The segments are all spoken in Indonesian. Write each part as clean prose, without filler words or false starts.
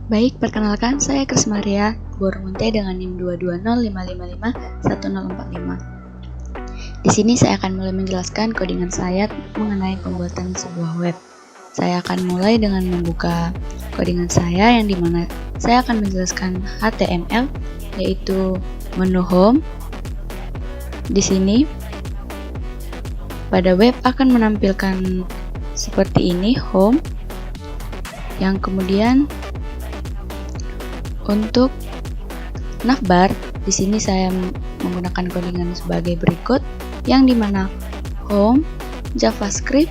Baik, perkenalkan saya Krismaria Bormunte dengan NIM 22055551045. Di sini saya akan mulai menjelaskan codingan saya mengenai pembuatan sebuah web. Saya akan mulai dengan membuka codingan saya yang dimana saya akan menjelaskan HTML, yaitu menu home. Di sini pada web akan menampilkan seperti ini, home, yang kemudian untuk navbar, di sini saya menggunakan codingan sebagai berikut, yang dimana home, JavaScript,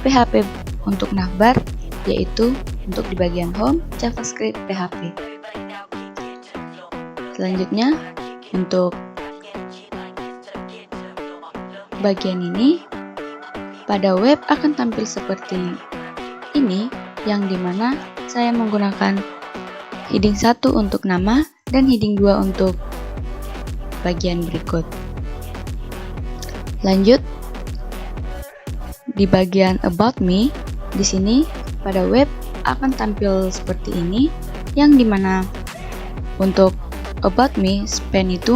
PHP untuk navbar, yaitu untuk di bagian home, JavaScript, PHP. Selanjutnya, untuk bagian ini, pada web akan tampil seperti ini, yang dimana saya menggunakan heading 1 untuk nama dan heading 2 untuk bagian berikut. Lanjut, di bagian about me, di sini pada web akan tampil seperti ini, yang dimana untuk about me, span itu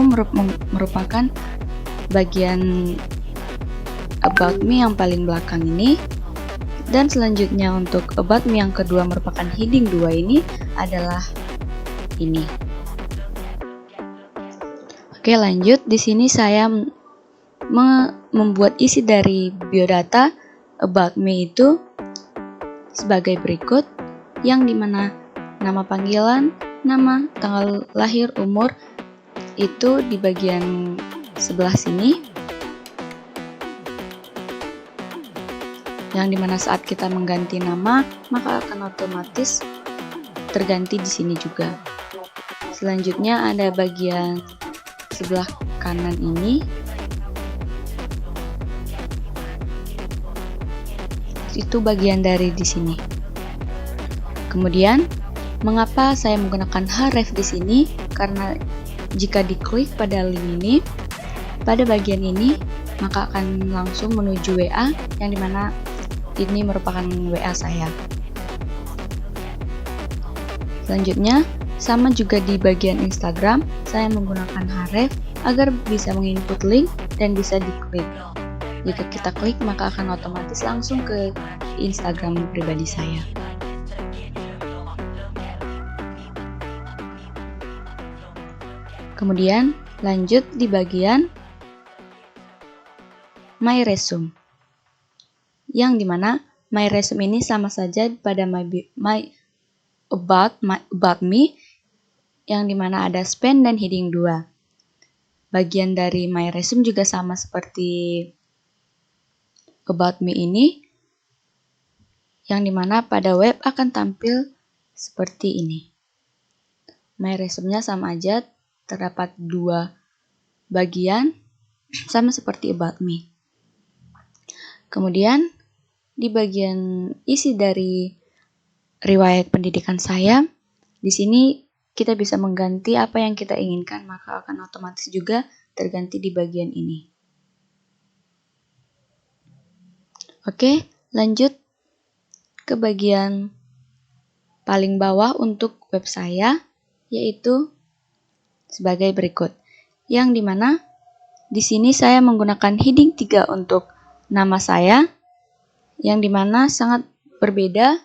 merupakan bagian about me yang paling belakang ini, dan selanjutnya untuk about me yang kedua merupakan heading 2 ini adalah ini. Oke, lanjut. Di sini saya membuat isi dari biodata about me itu sebagai berikut, yang dimana nama panggilan, nama, tanggal lahir, umur itu di bagian sebelah sini, yang dimana saat kita mengganti nama maka akan otomatis terganti di sini juga. Selanjutnya ada bagian sebelah kanan ini, itu bagian dari di sini. Kemudian, mengapa saya menggunakan href di sini? Karena jika diklik pada link ini, pada bagian ini, maka akan langsung menuju WA, yang dimana ini merupakan WA saya. Selanjutnya, sama juga di bagian Instagram, saya menggunakan href agar bisa menginput link dan bisa diklik. Jika kita klik, maka akan otomatis langsung ke Instagram pribadi saya. Kemudian, lanjut di bagian My Resume, yang dimana My Resume ini sama saja pada about me, yang dimana ada span dan heading 2. Bagian dari My Resume juga sama seperti about me ini, yang dimana pada web akan tampil seperti ini. My Resume-nya sama aja, terdapat 2 bagian, sama seperti about me. Kemudian, di bagian isi dari riwayat pendidikan saya, di sini kita bisa mengganti apa yang kita inginkan, maka akan otomatis juga terganti di bagian ini. Oke, lanjut ke bagian paling bawah untuk web saya, yaitu sebagai berikut. Yang dimana di sini saya menggunakan heading 3 untuk nama saya, yang dimana sangat berbeda.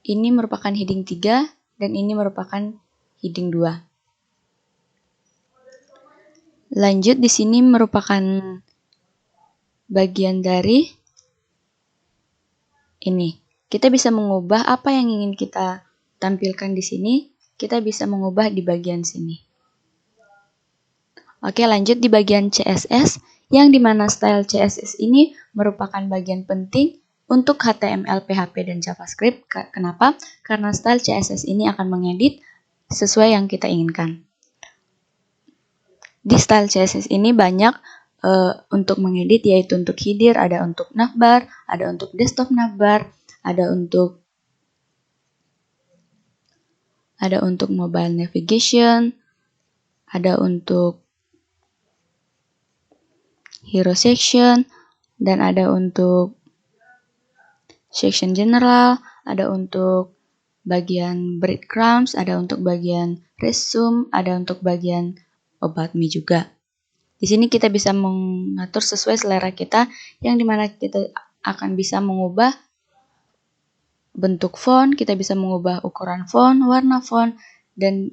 Ini merupakan heading 3 dan ini merupakan heading 2. Lanjut, di sini merupakan bagian dari ini. Kita bisa mengubah apa yang ingin kita tampilkan di sini, kita bisa mengubah di bagian sini. Oke, lanjut di bagian CSS, yang dimana style CSS ini merupakan bagian penting untuk HTML, PHP, dan JavaScript. Kenapa? Karena style CSS ini akan mengedit sesuai yang kita inginkan. Di style CSS ini banyak untuk mengedit, yaitu untuk header, ada untuk navbar, ada untuk desktop navbar, ada untuk mobile navigation, ada untuk hero section, dan ada untuk section general, ada untuk bagian breadcrumbs, ada untuk bagian resume, ada untuk bagian about me juga. Di sini kita bisa mengatur sesuai selera kita, yang dimana kita akan bisa mengubah bentuk font, kita bisa mengubah ukuran font, warna font, dan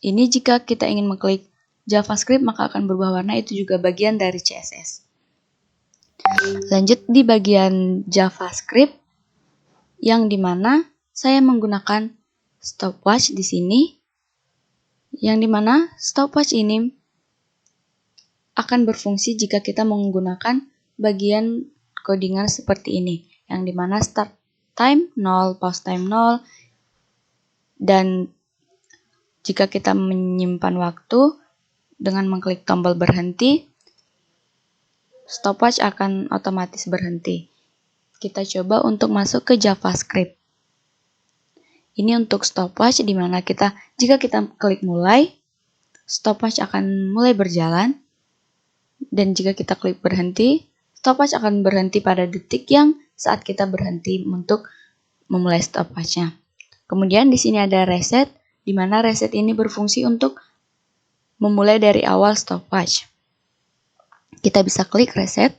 ini jika kita ingin mengklik JavaScript maka akan berubah warna, itu juga bagian dari CSS. Lanjut di bagian JavaScript, yang dimana saya menggunakan stopwatch di sini, yang dimana stopwatch ini akan berfungsi jika kita menggunakan bagian codingan seperti ini, yang dimana start time 0, pause time 0, dan jika kita menyimpan waktu dengan mengklik tombol berhenti, stopwatch akan otomatis berhenti. Kita coba untuk masuk ke JavaScript. Ini untuk stopwatch, di mana jika kita klik mulai, stopwatch akan mulai berjalan. Dan jika kita klik berhenti, stopwatch akan berhenti pada detik yang saat kita berhenti untuk memulai stopwatch-nya. Kemudian di sini ada reset, di mana reset ini berfungsi untuk memulai dari awal stopwatch. Kita bisa klik reset.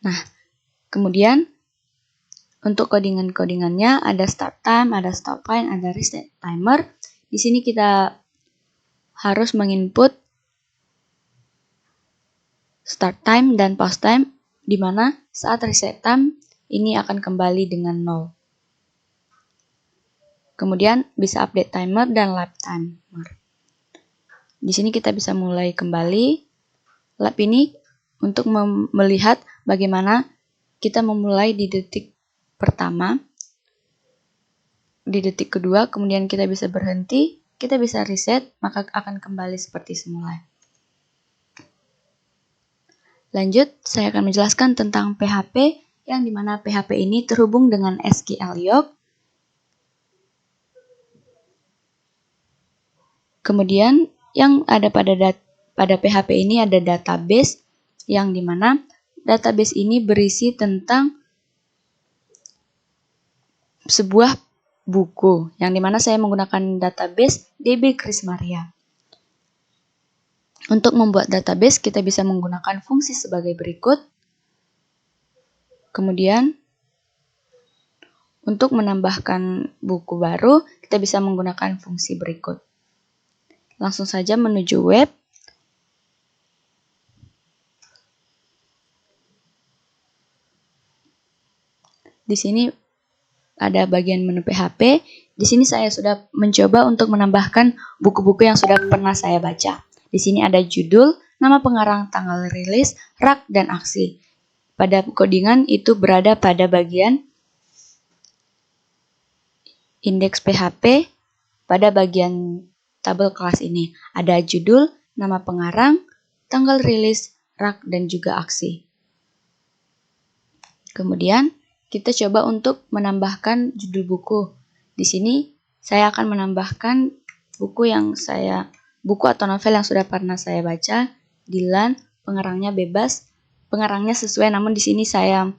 Nah, kemudian untuk codingan-codingannya ada start time, ada stop time, ada reset timer. Di sini kita harus menginput start time dan pause time, di mana saat reset time ini akan kembali dengan 0. Kemudian bisa update timer dan lap timer. Di sini kita bisa mulai kembali. Lap ini untuk melihat bagaimana kita memulai di detik pertama, di detik kedua, kemudian kita bisa berhenti, kita bisa reset, maka akan kembali seperti semula. Lanjut, saya akan menjelaskan tentang PHP, yang dimana PHP ini terhubung dengan SQLiOC. Kemudian yang ada pada PHP ini ada database, yang dimana database ini berisi tentang sebuah buku, yang dimana saya menggunakan database DB Kris Maria. Untuk membuat database, kita bisa menggunakan fungsi sebagai berikut. Kemudian, untuk menambahkan buku baru, kita bisa menggunakan fungsi berikut. Langsung saja menuju web. Di sini ada bagian menu PHP. Di sini saya sudah mencoba untuk menambahkan buku-buku yang sudah pernah saya baca. Di sini ada judul, nama pengarang, tanggal rilis, rak, dan aksi. Pada codingan itu berada pada bagian indeks PHP. Pada bagian tabel kelas ini ada judul, nama pengarang, tanggal rilis, rak, dan juga aksi. Kemudian kita coba untuk menambahkan judul buku. Di sini saya akan menambahkan buku atau novel yang sudah pernah saya baca. Dilan, pengarangnya bebas, pengarangnya sesuai, namun di sini saya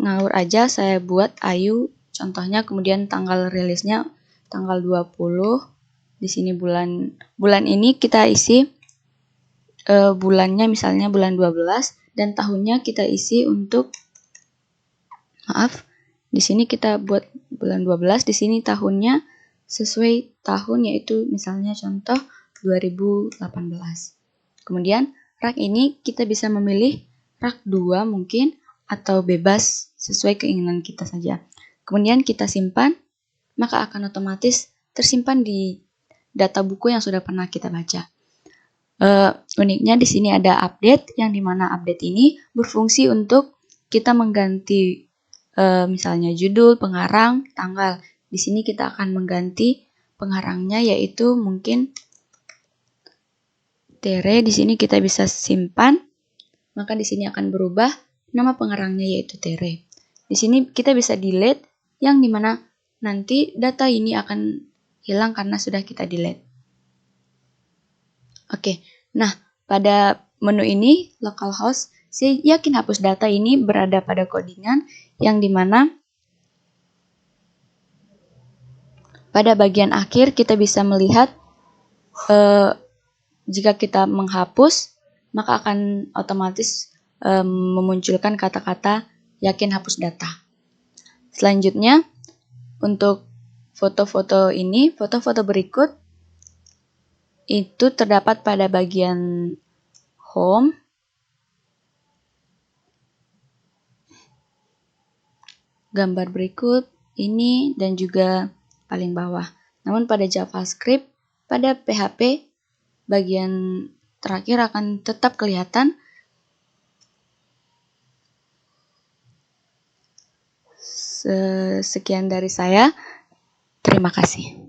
ngawur aja, saya buat Ayu contohnya, kemudian tanggal rilisnya tanggal 20. Di sini bulan ini kita isi bulannya misalnya bulan 12, dan tahunnya kita isi untuk di sini kita buat bulan 12, di sini tahunnya sesuai tahun, yaitu misalnya contoh 2018. Kemudian rak ini kita bisa memilih rak 2 mungkin, atau bebas sesuai keinginan kita saja. Kemudian kita simpan, maka akan otomatis tersimpan di data buku yang sudah pernah kita baca. Uniknya di sini ada update, yang dimana update ini berfungsi untuk kita mengganti misalnya judul, pengarang, tanggal. Di sini kita akan mengganti pengarangnya, yaitu mungkin Tere. Di sini kita bisa simpan, maka di sini akan berubah nama pengarangnya yaitu Tere. Di sini kita bisa delete, yang dimana nanti data ini akan hilang karena sudah kita delete. Oke, nah pada menu ini localhost, saya yakin hapus data ini berada pada codingan, yang dimana pada bagian akhir kita bisa melihat jika kita menghapus, maka akan otomatis memunculkan kata-kata yakin hapus data. Selanjutnya, untuk foto-foto ini, foto-foto berikut itu terdapat pada bagian home, gambar berikut ini, dan juga paling bawah. Namun pada JavaScript, pada PHP, bagian terakhir akan tetap kelihatan. Sekian dari saya. Terima kasih.